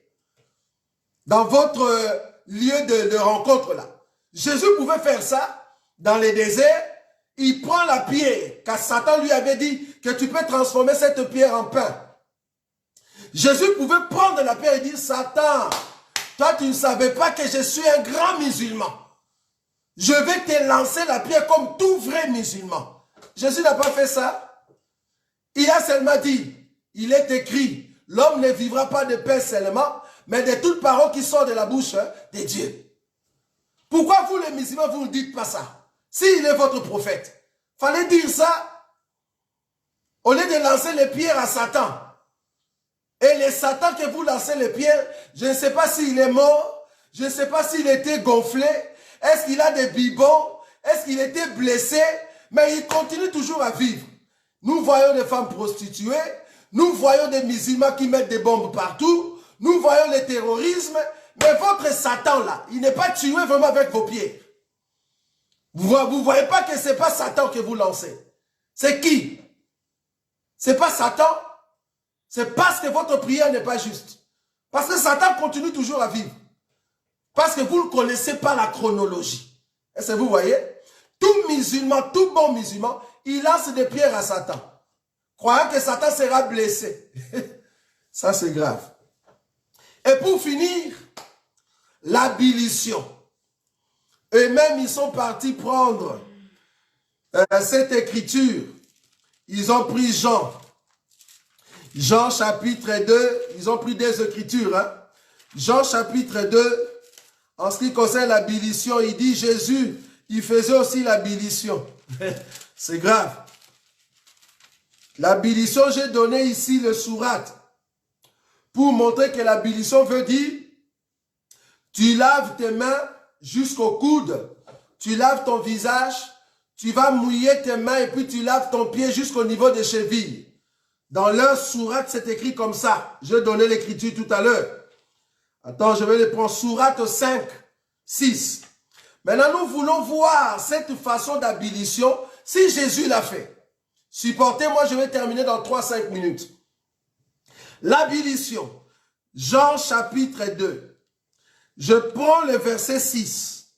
dans votre lieu de rencontre là. Jésus pouvait faire ça dans le désert. Il prend la pierre, car Satan lui avait dit que tu peux transformer cette pierre en pain. Jésus pouvait prendre la pierre et dire, Satan, toi tu ne savais pas que je suis un grand musulman. Je vais te lancer la pierre comme tout vrai musulman. Jésus n'a pas fait ça. Il a seulement dit, il est écrit, l'homme ne vivra pas de pain seulement, mais de toute parole qui sort de la bouche de Dieu. Pourquoi vous les musulmans, vous ne dites pas ça? S'il est votre prophète, fallait dire ça. Au lieu de lancer les pierres à Satan. Et les Satan que vous lancez les pierres, je ne sais pas s'il est mort, je ne sais pas s'il était gonflé, est-ce qu'il a des bibons, est-ce qu'il était blessé, mais il continue toujours à vivre. Nous voyons des femmes prostituées, nous voyons des musulmans qui mettent des bombes partout, nous voyons le terrorisme, mais votre Satan là, il n'est pas tué vraiment avec vos pierres. Vous ne voyez pas que ce n'est pas Satan que vous lancez. C'est qui? Ce n'est pas Satan. C'est parce que votre prière n'est pas juste. Parce que Satan continue toujours à vivre. Parce que vous ne connaissez pas la chronologie. Est-ce que vous voyez? Tout musulman, tout bon musulman, il lance des pierres à Satan, croyant que Satan sera blessé. Ça, c'est grave. Et pour finir, l'abolition. Eux-mêmes, ils sont partis prendre cette écriture. Ils ont pris Jean. Jean chapitre 2, ils ont pris des écritures. Hein? Jean chapitre 2, en ce qui concerne l'abolition, il dit Jésus, il faisait aussi l'abolition. C'est grave. L'abolition, j'ai donné ici le sourate pour montrer que l'abolition veut dire tu laves tes mains jusqu'au coude, tu laves ton visage, tu vas mouiller tes mains et puis tu laves ton pied jusqu'au niveau des chevilles. Dans leur sourate, c'est écrit comme ça. J'ai donné l'écriture tout à l'heure. Attends, je vais les prendre. Sourate 5, 6. Maintenant, nous voulons voir cette façon d'abolition si Jésus l'a fait. Supportez-moi, je vais terminer dans 3-5 minutes. L'abolition. Jean chapitre 2. Je prends le verset 6.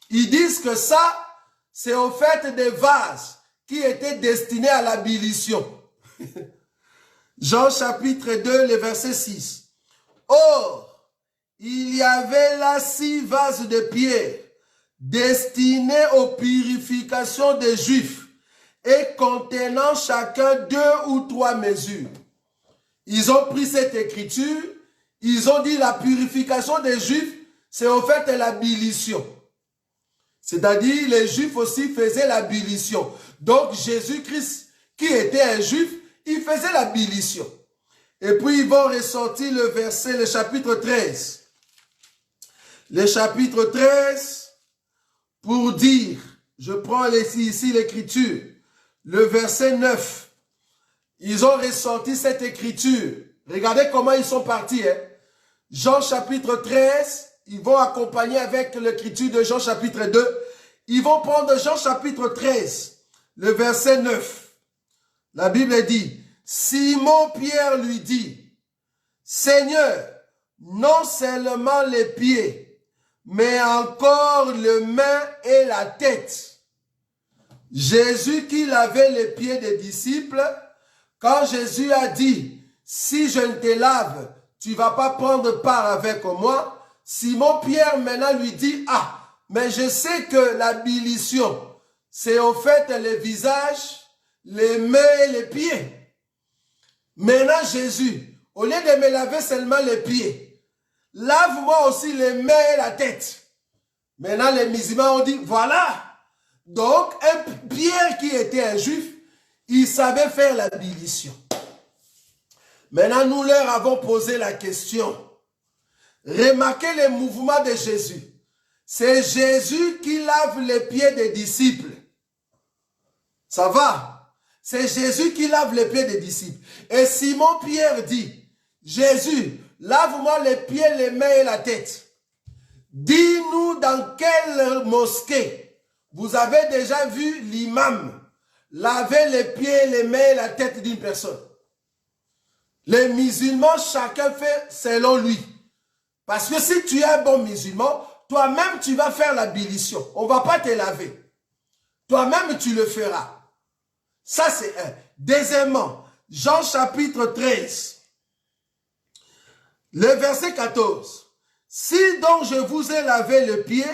Ils disent que ça, c'est au fait des vases qui étaient destinés à l'abolition. Jean chapitre 2, le verset 6. Or, il y avait là 6 vases de pierre destinés aux purifications des Juifs et contenant chacun 2 ou 3 mesures. Ils ont pris cette écriture, ils ont dit la purification des Juifs, c'est au fait l'abolition. C'est-à-dire, les Juifs aussi faisaient l'abolition. Donc, Jésus-Christ, qui était un Juif, il faisait l'abolition. Et puis, ils vont ressortir le verset, le chapitre 13. Le chapitre 13, pour dire, je prends ici l'écriture, le verset 9. Ils ont ressorti cette écriture. Regardez comment ils sont partis. Hein? Jean chapitre 13, ils vont accompagner avec l'écriture de Jean chapitre 2. Ils vont prendre Jean chapitre 13, le verset 9. La Bible dit, Simon-Pierre lui dit, Seigneur, non seulement les pieds, mais encore les mains et la tête. Jésus qui lavait les pieds des disciples, quand Jésus a dit, si je ne te lave, tu ne vas pas prendre part avec moi, Simon-Pierre maintenant lui dit, ah, mais je sais que l'abolition, c'est au fait le visage, les mains et les pieds. Maintenant Jésus, au lieu de me laver seulement les pieds, lave-moi aussi les mains et la tête. Maintenant les musulmans ont dit, voilà. Donc un Pierre qui était un juif, il savait faire l'abolition. Maintenant nous leur avons posé la question. Remarquez les mouvements de Jésus. C'est Jésus qui lave les pieds des disciples. Ça va? C'est Jésus qui lave les pieds des disciples. Et Simon-Pierre dit, Jésus, lave-moi les pieds, les mains et la tête. Dis-nous dans quelle mosquée vous avez déjà vu l'imam laver les pieds, les mains et la tête d'une personne. Les musulmans, chacun fait selon lui. Parce que si tu es un bon musulman, toi-même tu vas faire l'abolition. On ne va pas te laver. Toi-même tu le feras. Ça c'est un. Deuxièmement, Jean chapitre 13, le verset 14. Si donc je vous ai lavé le pied,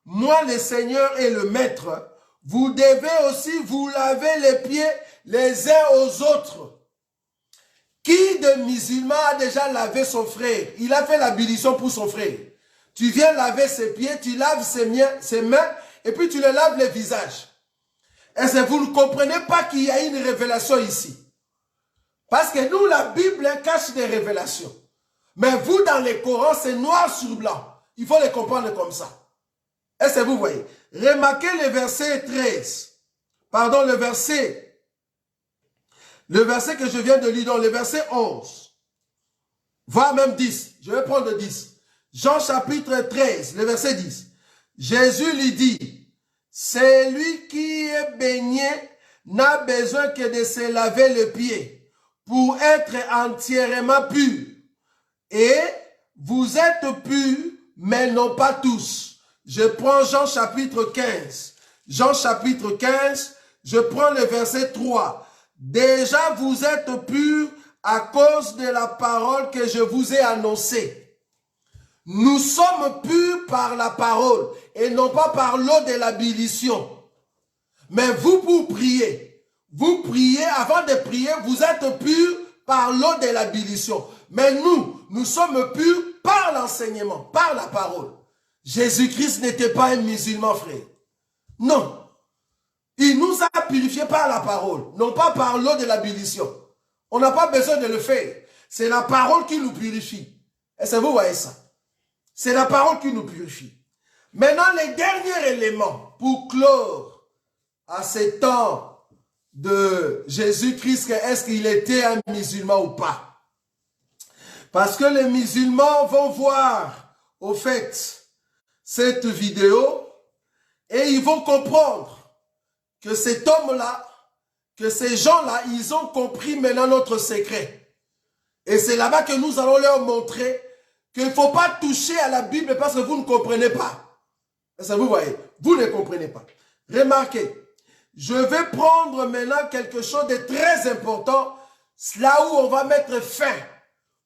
moi le Seigneur et le Maître, vous devez aussi vous laver les pieds les uns aux autres. Qui de musulman a déjà lavé son frère? Il a fait l'abolition pour son frère. Tu viens laver ses pieds, tu laves ses mains et puis tu le laves le visage. Est-ce que vous ne comprenez pas qu'il y a une révélation ici? Parce que nous, la Bible cache des révélations. Mais vous, dans les Corans, c'est noir sur blanc. Il faut les comprendre comme ça. Est-ce que vous voyez? Remarquez le verset 13. Pardon, le verset que je viens de lire, dans le verset 11. Voire même 10. Je vais prendre 10. Jean chapitre 13, le verset 10. Jésus lui dit, celui qui est baigné n'a besoin que de se laver le pied pour être entièrement purs. Et vous êtes purs, mais non pas tous. Je prends Jean chapitre 15. Jean chapitre 15, je prends le verset 3. Déjà vous êtes purs à cause de la parole que je vous ai annoncée. Nous sommes purs par la parole et non pas par l'eau de l'ablution. Mais vous, pour prier, vous priez, avant de prier, vous êtes purs par l'eau de l'ablution. Mais nous sommes purs par l'enseignement, par la parole. Jésus-Christ n'était pas un musulman, frère. Non. Il nous a purifiés par la parole, non pas par l'eau de l'ablution. On n'a pas besoin de le faire. C'est la parole qui nous purifie. Est-ce que vous voyez ça? C'est la parole qui nous purifie. Maintenant, le dernier élément pour clore à ces temps de Jésus-Christ, est-ce qu'il était un musulman ou pas? Parce que les musulmans vont voir, au fait, cette vidéo et ils vont comprendre que cet homme-là, que ces gens-là, ils ont compris maintenant notre secret. Et c'est là-bas que nous allons leur montrer qu'il ne faut pas toucher à la Bible parce que vous ne comprenez pas. Ça, vous voyez, vous ne comprenez pas. Remarquez, je vais prendre maintenant quelque chose de très important, là où on va mettre fin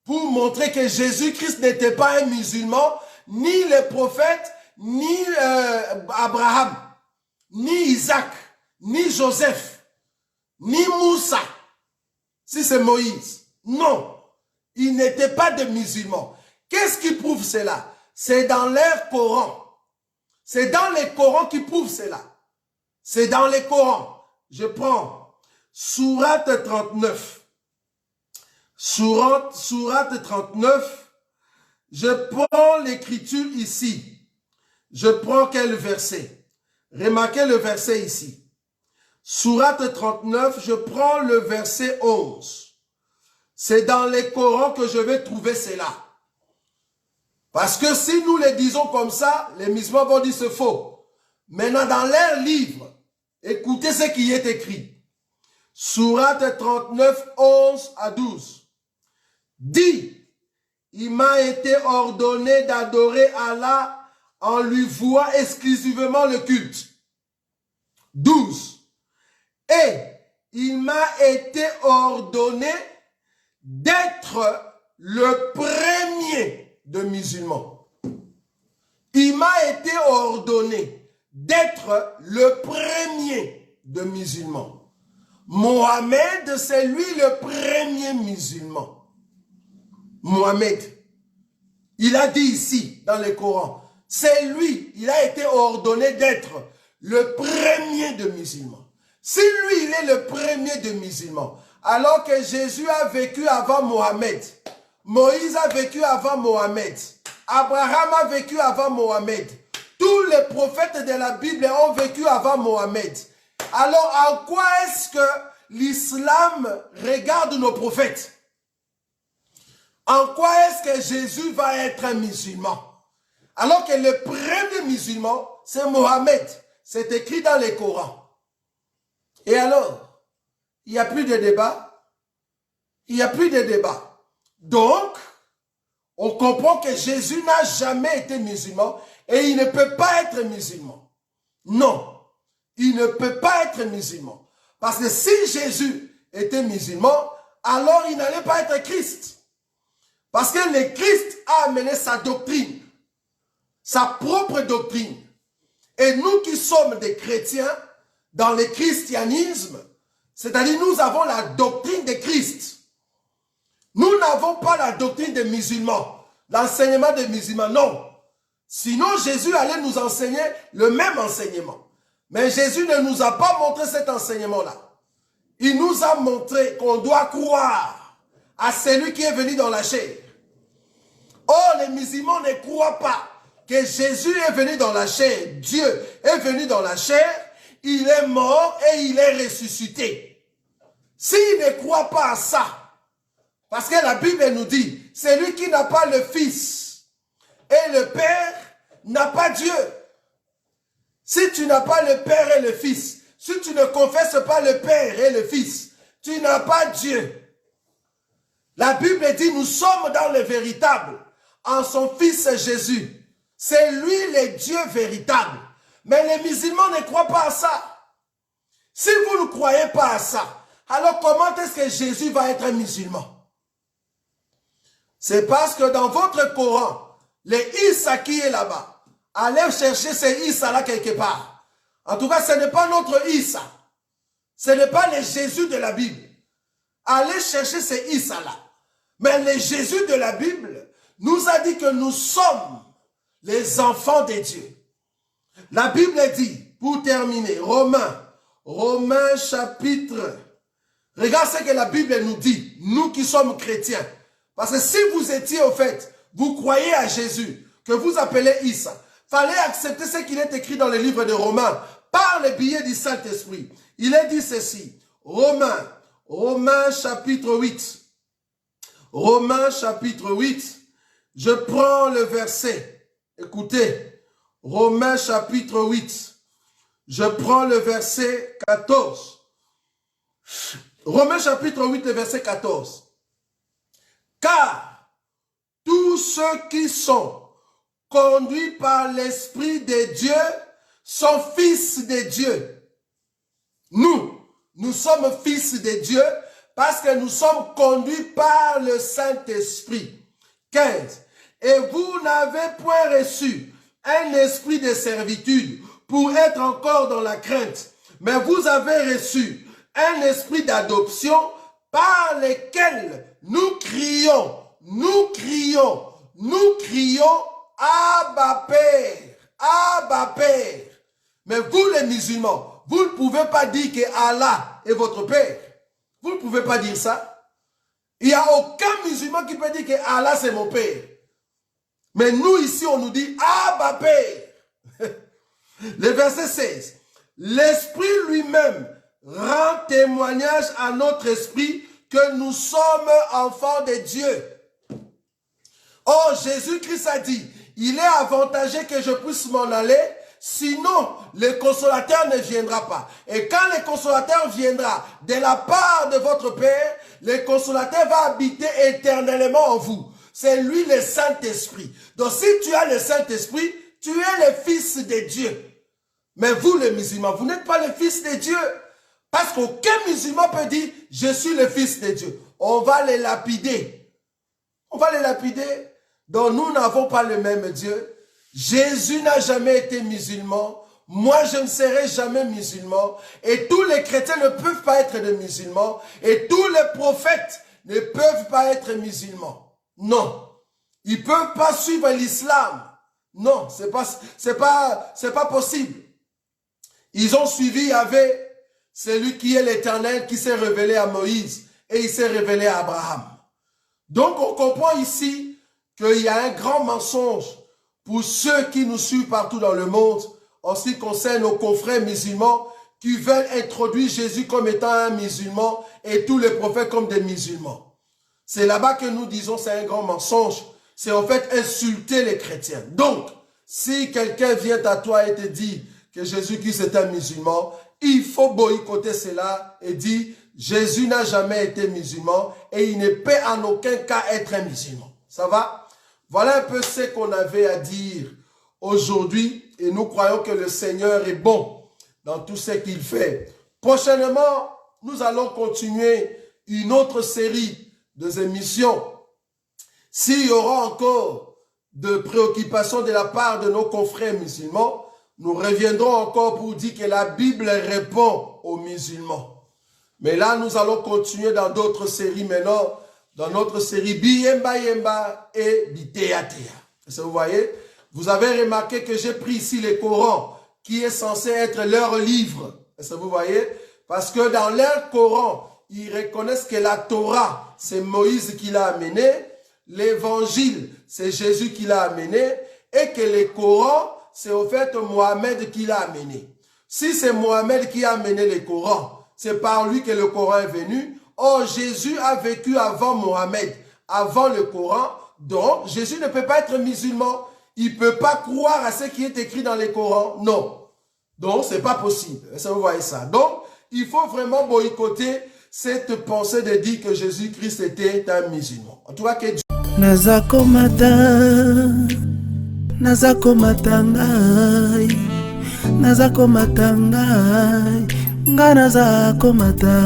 pour montrer que Jésus-Christ n'était pas un musulman, ni les prophètes, ni Abraham, ni Isaac, ni Joseph, ni Moussa, si c'est Moïse. Non, ils n'étaient pas des musulmans. Qu'est-ce qui prouve cela? C'est dans leur Coran. C'est dans les Corans qui prouve cela. C'est dans les Corans. Je prends Sourate 39. Sourate 39. Je prends l'écriture ici. Je prends quel verset? Remarquez le verset ici. Sourate 39, je prends le verset 11. C'est dans les Corans que je vais trouver cela. Parce que si nous le disons comme ça, les musulmans vont dire c'est faux. Maintenant, dans leur livre, écoutez ce qui est écrit. Sourate 39, 11 à 12. Dit, il m'a été ordonné d'adorer Allah en lui vouant exclusivement le culte. 12. Et il m'a été ordonné d'être le premier de musulmans. Il m'a été ordonné d'être le premier de musulmans. Mohamed, c'est lui le premier musulman. Mohamed, il a dit ici dans le Coran, c'est lui, il a été ordonné d'être le premier de musulmans. Si lui, il est le premier de musulmans, alors que Jésus a vécu avant Mohamed, Moïse a vécu avant Mohamed, Abraham a vécu avant Mohamed, tous les prophètes de la Bible ont vécu avant Mohamed. Alors, en quoi est-ce que l'islam regarde nos prophètes? En quoi est-ce que Jésus va être un musulman? Alors que le premier musulman, c'est Mohamed. C'est écrit dans les Corans. Et alors, il n'y a plus de débat. Il n'y a plus de débat. Donc, on comprend que Jésus n'a jamais été musulman et il ne peut pas être musulman. Non, il ne peut pas être musulman. Parce que si Jésus était musulman, alors il n'allait pas être Christ. Parce que le Christ a amené sa doctrine, sa propre doctrine. Et nous qui sommes des chrétiens, dans le christianisme, c'est-à-dire nous avons la doctrine de Christ. Nous n'avons pas la doctrine des musulmans, l'enseignement des musulmans, non. Sinon, Jésus allait nous enseigner le même enseignement. Mais Jésus ne nous a pas montré cet enseignement-là. Il nous a montré qu'on doit croire à celui qui est venu dans la chair. Or, les musulmans ne croient pas que Jésus est venu dans la chair. Dieu est venu dans la chair, il est mort et il est ressuscité. S'ils ne croient pas à ça, parce que la Bible nous dit, celui qui n'a pas le Fils et le Père n'a pas Dieu. Si tu n'as pas le Père et le Fils, si tu ne confesses pas le Père et le Fils, tu n'as pas Dieu. La Bible dit, nous sommes dans le véritable, en son Fils Jésus. C'est lui le Dieu véritable. Mais les musulmans ne croient pas à ça. Si vous ne croyez pas à ça, alors comment est-ce que Jésus va être un musulman? C'est parce que dans votre Coran, les Issa qui est là-bas, allez chercher ces Issa-là quelque part. En tout cas, ce n'est pas notre Issa. Ce n'est pas le Jésus de la Bible. Allez chercher ces Issa-là. Mais le Jésus de la Bible nous a dit que nous sommes les enfants de Dieu. La Bible dit, pour terminer, Romains chapitre. Regarde ce que la Bible nous dit, nous qui sommes chrétiens. Parce que si vous étiez au fait, vous croyez à Jésus, que vous appelez Issa, fallait accepter ce qu'il est écrit dans le livre de Romains, par le biais du Saint-Esprit. Il est dit ceci, Romains chapitre 8. Romains chapitre 8, je prends le verset, écoutez, Romains chapitre 8, je prends le verset 14. Romains chapitre 8, le verset 14. Car tous ceux qui sont conduits par l'Esprit de Dieu sont fils de Dieu. Nous sommes fils de Dieu parce que nous sommes conduits par le Saint-Esprit. 15. Et vous n'avez point reçu un esprit de servitude pour être encore dans la crainte, mais vous avez reçu un esprit d'adoption par lequel nous crions, Abba Père, Abba Père. Mais vous les musulmans, vous ne pouvez pas dire que Allah est votre Père. Vous ne pouvez pas dire ça. Il n'y a aucun musulman qui peut dire que Allah c'est mon Père. Mais nous ici on nous dit Abba Père. Le verset 16. L'Esprit lui-même rend témoignage à notre esprit que nous sommes enfants de Dieu. Oh, Jésus-Christ a dit, il est avantageux que je puisse m'en aller, sinon le consolateur ne viendra pas. Et quand le consolateur viendra de la part de votre Père, le consolateur va habiter éternellement en vous. C'est lui le Saint-Esprit. Donc si tu as le Saint-Esprit, tu es le Fils de Dieu. Mais vous les musulmans, vous n'êtes pas le Fils de Dieu. Parce qu'aucun musulman peut dire, je suis le Fils de Dieu. On va les lapider. On va les lapider. Donc nous n'avons pas le même Dieu. Jésus n'a jamais été musulman. Moi, je ne serai jamais musulman. Et tous les chrétiens ne peuvent pas être des musulmans. Et tous les prophètes ne peuvent pas être musulmans. Non. Ils ne peuvent pas suivre l'islam. Non, c'est pas possible. Ils ont suivi Yahvé, celui qui est l'Éternel, qui s'est révélé à Moïse et il s'est révélé à Abraham. Donc on comprend ici qu'il y a un grand mensonge pour ceux qui nous suivent partout dans le monde en ce qui concerne nos confrères musulmans qui veulent introduire Jésus comme étant un musulman et tous les prophètes comme des musulmans. C'est là-bas que nous disons c'est un grand mensonge. C'est en fait insulter les chrétiens. Donc, si quelqu'un vient à toi et te dit que Jésus-Christ est un musulman, il faut boycotter cela et dire Jésus n'a jamais été musulman et il ne peut en aucun cas être un musulman. Ça va? Voilà un peu ce qu'on avait à dire aujourd'hui et nous croyons que le Seigneur est bon dans tout ce qu'il fait. Prochainement, nous allons continuer une autre série d'émissions. S'il y aura encore de préoccupations de la part de nos confrères musulmans, nous reviendrons encore pour dire que la Bible répond aux musulmans. Mais là, nous allons continuer dans d'autres séries maintenant, dans notre série Biyemba Yemba et Bitea Tea. Est-ce que vous voyez? Vous avez remarqué que j'ai pris ici le Coran, qui est censé être leur livre. Est-ce que vous voyez? Parce que dans leur Coran, ils reconnaissent que la Torah, c'est Moïse qui l'a amené, l'évangile, c'est Jésus qui l'a amené, et que le Coran, c'est au fait Mohamed qui l'a amené. Si c'est Mohamed qui a amené le Coran, c'est par lui que le Coran est venu. Or, Jésus a vécu avant Mohamed, avant le Coran. Donc, Jésus ne peut pas être musulman. Il ne peut pas croire à ce qui est écrit dans le Coran. Non. Donc, ce n'est pas possible. Est-ce que vous voyez ça? Donc, il faut vraiment boycotter cette pensée de dire que Jésus-Christ était un musulman. En tout cas, que Dieu... Nazakomata ngai, nazakomata ngai, nga nazakomata.